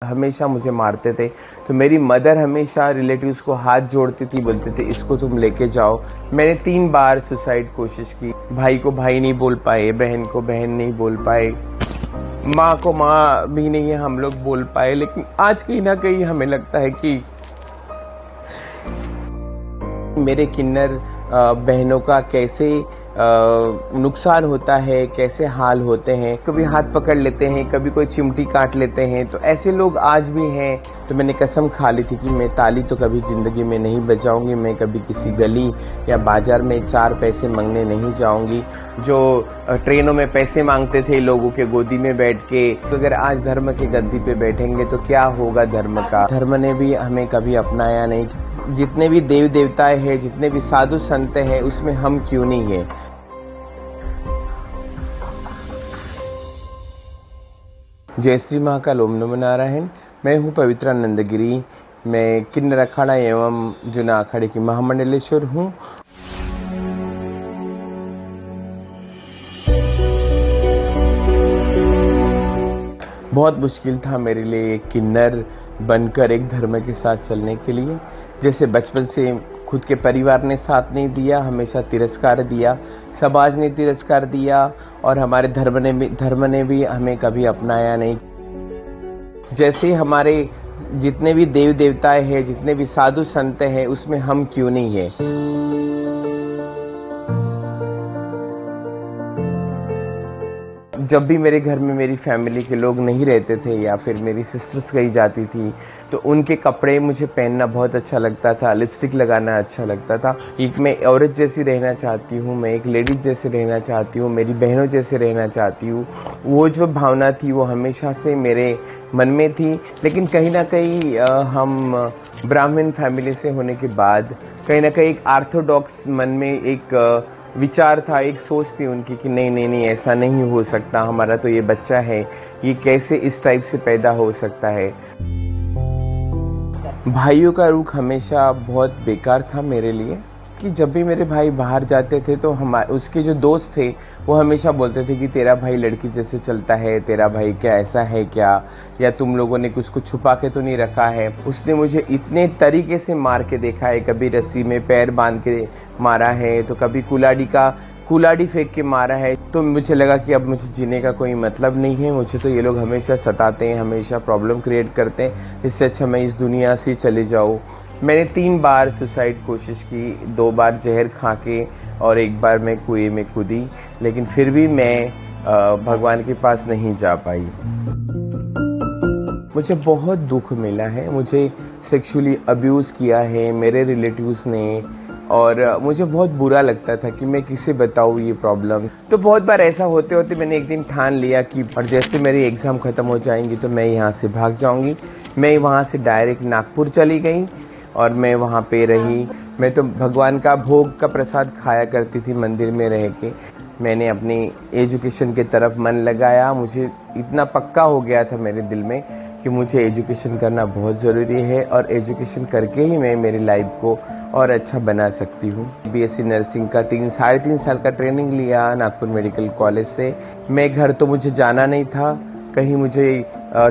हमेशा मुझे मारते थे। तो मेरी मदर हमेशा रिलेटिव्स को हाथ जोड़ती थी, बोलते थे इसको तुम लेके जाओ। मैंने 3 बार सुसाइड कोशिश की। भाई को भाई नहीं बोल पाए, बहन को बहन नहीं बोल पाए, माँ को माँ भी नहीं हम लोग बोल पाए। लेकिन आज कहीं ना कहीं हमें लगता है कि मेरे किन्नर बहनों का कैसे नुकसान होता है, कैसे हाल होते हैं। कभी हाथ पकड़ लेते हैं, कभी कोई चिमटी काट लेते हैं। तो ऐसे लोग आज भी हैं। तो मैंने कसम खा ली थी कि मैं ताली तो कभी ज़िंदगी में नहीं बजाऊंगी। मैं कभी किसी गली या बाजार में 4 पैसे मांगने नहीं जाऊंगी। जो ट्रेनों में पैसे मांगते थे लोगों के गोदी में बैठ के, तो अगर आज धर्म के गद्दी पे बैठेंगे तो क्या होगा धर्म का। धर्म ने भी हमें कभी अपनाया नहीं। जितने भी देव देवताएं हैं, जितने भी साधु संत हैं, उसमें हम क्यों नहीं है। जय श्री महाकाल, ओम नमो नारायण। मैं हूँ पवित्रानंद गिरी। मैं किन्नर अखाड़ा एवं जूना अखाड़े की महामंडलेश्वर हूँ। बहुत मुश्किल था मेरे लिए एक किन्नर बनकर एक धर्म के साथ चलने के लिए। जैसे बचपन से खुद के परिवार ने साथ नहीं दिया, हमेशा तिरस्कार दिया, समाज ने तिरस्कार दिया, और हमारे धर्म ने भी हमें कभी अपनाया नहीं। जैसे हमारे जितने भी देव देवताएं हैं, जितने भी साधु संत हैं, उसमें हम क्यों नहीं है। जब भी मेरे घर में मेरी फैमिली के लोग नहीं रहते थे या फिर मेरी सिस्टर्स कहीं जाती थी, तो उनके कपड़े मुझे पहनना बहुत अच्छा लगता था, लिपस्टिक लगाना अच्छा लगता था। एक मैं औरत जैसी रहना चाहती हूँ, मैं एक लेडीज जैसे रहना चाहती हूँ, मेरी बहनों जैसे रहना चाहती हूँ। वो जो भावना थी वो हमेशा से मेरे मन में थी। लेकिन कहीं ना कहीं हम ब्राह्मण फैमिली से होने के बाद कहीं ना कहीं एक ऑर्थोडॉक्स मन में एक विचार था, एक सोच थी उनकी कि नहीं नहीं नहीं, ऐसा नहीं हो सकता। हमारा तो ये बच्चा है, ये कैसे इस टाइप से पैदा हो सकता है। भाइयों का रुख हमेशा बहुत बेकार था मेरे लिए, कि जब भी मेरे भाई बाहर जाते थे तो उसके जो दोस्त थे वो हमेशा बोलते थे कि तेरा भाई लड़की जैसे चलता है, तेरा भाई क्या ऐसा है क्या, या तुम लोगों ने कुछ छुपा के तो नहीं रखा है। उसने मुझे इतने तरीके से मार के देखा है, कभी रस्सी में पैर बांध के मारा है, तो कभी कुलाड़ी फेंक के मारा है। तो मुझे लगा कि अब मुझे जीने का कोई मतलब नहीं है, मुझे तो ये लोग हमेशा सताते हैं, हमेशा प्रॉब्लम क्रिएट करते हैं, इससे अच्छा मैं इस दुनिया से चले जाऊँ। मैंने 3 बार सुसाइड कोशिश की, 2 बार जहर खा के और 1 बार मैं कुएं में कूदी। लेकिन फिर भी मैं भगवान के पास नहीं जा पाई। मुझे बहुत दुख मिला है, मुझे सेक्सुअली अब्यूज़ किया है मेरे रिलेटिव्स ने, और मुझे बहुत बुरा लगता था कि मैं किसे बताऊँ ये प्रॉब्लम। तो बहुत बार ऐसा होते होते मैंने एक दिन ठान लिया कि और जैसे मेरी एग्ज़ाम ख़त्म हो जाएंगी तो मैं यहाँ से भाग जाऊँगी। मैं वहाँ से डायरेक्ट नागपुर चली गई और मैं वहाँ पे रही। मैं तो भगवान का भोग का प्रसाद खाया करती थी मंदिर में रह के। मैंने अपनी एजुकेशन की तरफ मन लगाया। मुझे इतना पक्का हो गया था मेरे दिल में कि मुझे एजुकेशन करना बहुत ज़रूरी है, और एजुकेशन करके ही मैं मेरी लाइफ को और अच्छा बना सकती हूँ। बीएससी नर्सिंग का 3-3.5 साल का ट्रेनिंग लिया नागपुर मेडिकल कॉलेज से। मैं घर तो मुझे जाना नहीं था, कहीं मुझे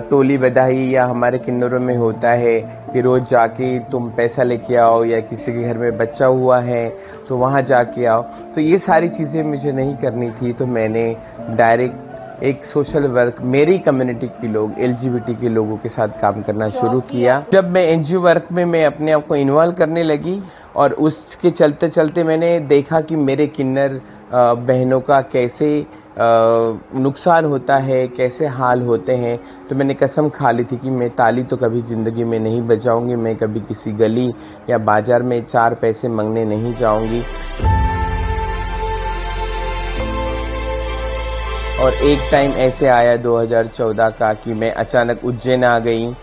टोली बधाई या हमारे किन्नरों में होता है कि रोज़ जाके तुम पैसा लेके आओ, या किसी के घर में बच्चा हुआ है तो वहाँ जाके आओ। तो ये सारी चीज़ें मुझे नहीं करनी थी। तो मैंने डायरेक्ट एक सोशल वर्क, मेरी कम्युनिटी के लोग, LGBT के लोगों के साथ काम करना शुरू किया। जब मैं NGO वर्क में मैं अपने आप को इन्वॉल्व करने लगी, और उसके चलते चलते मैंने देखा कि मेरे किन्नर बहनों का कैसे नुकसान होता है, कैसे हाल होते हैं। तो मैंने कसम खा ली थी कि मैं ताली तो कभी ज़िंदगी में नहीं बजाऊंगी। मैं कभी किसी गली या बाजार में 4 पैसे मांगने नहीं जाऊंगी। और एक टाइम ऐसे आया 2014 का कि मैं अचानक उज्जैन आ गई,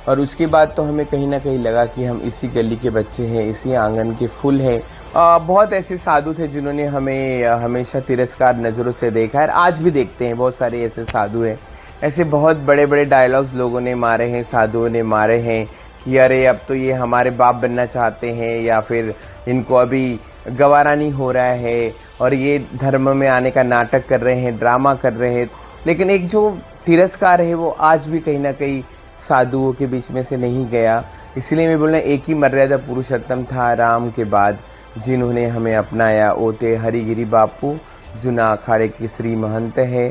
और उसके बाद तो हमें कहीं ना कहीं लगा कि हम इसी गली के बच्चे हैं, इसी आंगन के फूल हैं। बहुत ऐसे साधु थे जिन्होंने हमें हमेशा तिरस्कार नज़रों से देखा है, आज भी देखते हैं। बहुत सारे ऐसे साधु हैं, ऐसे बहुत बड़े बड़े डायलॉग्स लोगों ने मारे हैं, साधुओं ने मारे हैं कि अरे अब तो ये हमारे बाप बनना चाहते हैं, या फिर इनको अभी गवारा नहीं हो रहा है, और ये धर्म में आने का नाटक कर रहे हैं, ड्रामा कर रहे हैं। लेकिन एक जो तिरस्कार है वो आज भी कहीं ना कहीं साधुओं के बीच में से नहीं गया। इसलिए मैं बोलना, एक ही मर्यादा पुरुषोत्तम था राम के बाद जिन्होंने हमें अपनाया। ओ ते हरिगिरी बापू जुना अखाड़े के श्री महंत है।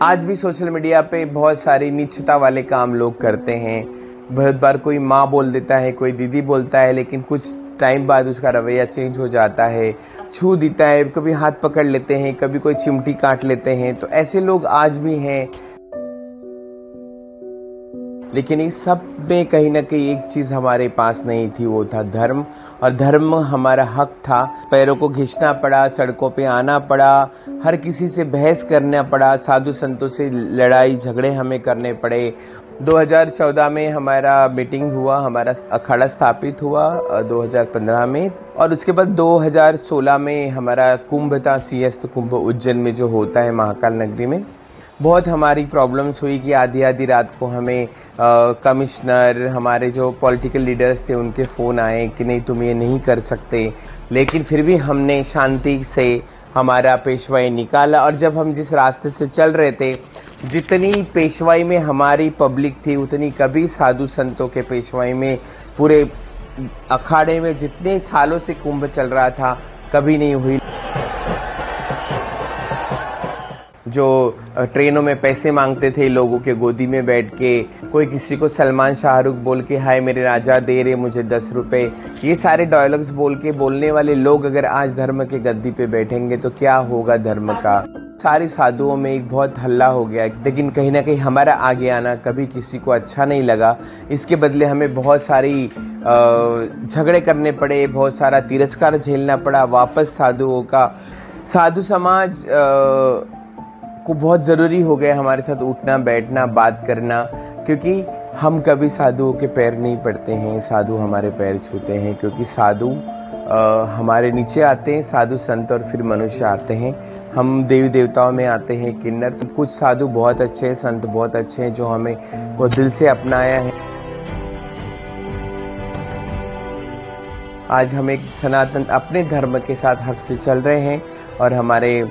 आज भी सोशल मीडिया पे बहुत सारी नीचता वाले काम लोग करते हैं। बहुत बार कोई माँ बोल देता है, कोई दीदी बोलता है, लेकिन कुछ टाइम बाद उसका रवैया चेंज हो जाता है, छू देता है, कभी हाथ पकड़ लेते हैं, कभी कोई चिमटी काट लेते हैं। तो ऐसे लोग आज भी हैं। लेकिन इस सब में कहीं ना कहीं एक चीज हमारे पास नहीं थी, वो था धर्म। और धर्म हमारा हक था। पैरों को खींचना पड़ा, सड़कों पे आना पड़ा, हर किसी से बहस करना पड़ा, साधु संतों से लड़ाई झगड़े हमें करने पड़े। 2014 में हमारा मीटिंग हुआ, हमारा अखाड़ा स्थापित हुआ 2015 में। और उसके बाद 2016 में हमारा कुंभ था, सिंहस्थ कुंभ उज्जैन में जो होता है महाकाल नगरी में। बहुत हमारी प्रॉब्लम्स हुई कि आधी आधी रात को हमें कमिश्नर, हमारे जो पॉलिटिकल लीडर्स थे, उनके फ़ोन आए कि नहीं तुम ये नहीं कर सकते। लेकिन फिर भी हमने शांति से हमारा पेशवाई निकाला। और जब हम जिस रास्ते से चल रहे थे, जितनी पेशवाई में हमारी पब्लिक थी उतनी कभी साधु संतों के पेशवाई में, पूरे अखाड़े में जितने सालों से कुंभ चल रहा था, कभी नहीं हुई। जो ट्रेनों में पैसे मांगते थे लोगों के गोदी में बैठ के, कोई किसी को सलमान शाहरुख बोल के हाय मेरे राजा दे रहे मुझे 10 रुपए, ये सारे डायलॉग्स बोल के बोलने वाले लोग अगर आज धर्म के गद्दी पे बैठेंगे तो क्या होगा धर्म का। सारी साधुओं में एक बहुत हल्ला हो गया, लेकिन कहीं ना कहीं हमारा आगे आना कभी किसी को अच्छा नहीं लगा। इसके बदले हमें बहुत सारी झगड़े करने पड़े, बहुत सारा तिरस्कार झेलना पड़ा। वापस साधु समाज को बहुत ज़रूरी हो गया हमारे साथ उठना बैठना बात करना, क्योंकि हम कभी साधुओं के पैर नहीं पड़ते हैं, साधु हमारे पैर छूते हैं। क्योंकि साधु हमारे नीचे आते हैं, साधु संत, और फिर मनुष्य आते हैं। हम देवी देवताओं में आते हैं किन्नर। तो कुछ साधु बहुत अच्छे हैं, संत बहुत अच्छे हैं जो हमें बहुत दिल से अपनाया है। आज हम एक सनातन अपने धर्म के साथ हक से चल रहे हैं। और हमारे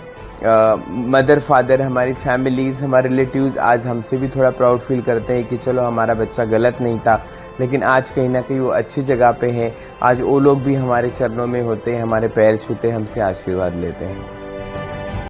मदर फादर, हमारी फैमिलीज, हमारे रिलेटिव्स आज हमसे भी थोड़ा प्राउड फील करते हैं कि चलो हमारा बच्चा गलत नहीं था, लेकिन आज कहीं ना कहीं वो अच्छी जगह पे है। आज वो लोग भी हमारे चरणों में होते हैं, हमारे पैर छूते हैं, हमसे आशीर्वाद लेते हैं।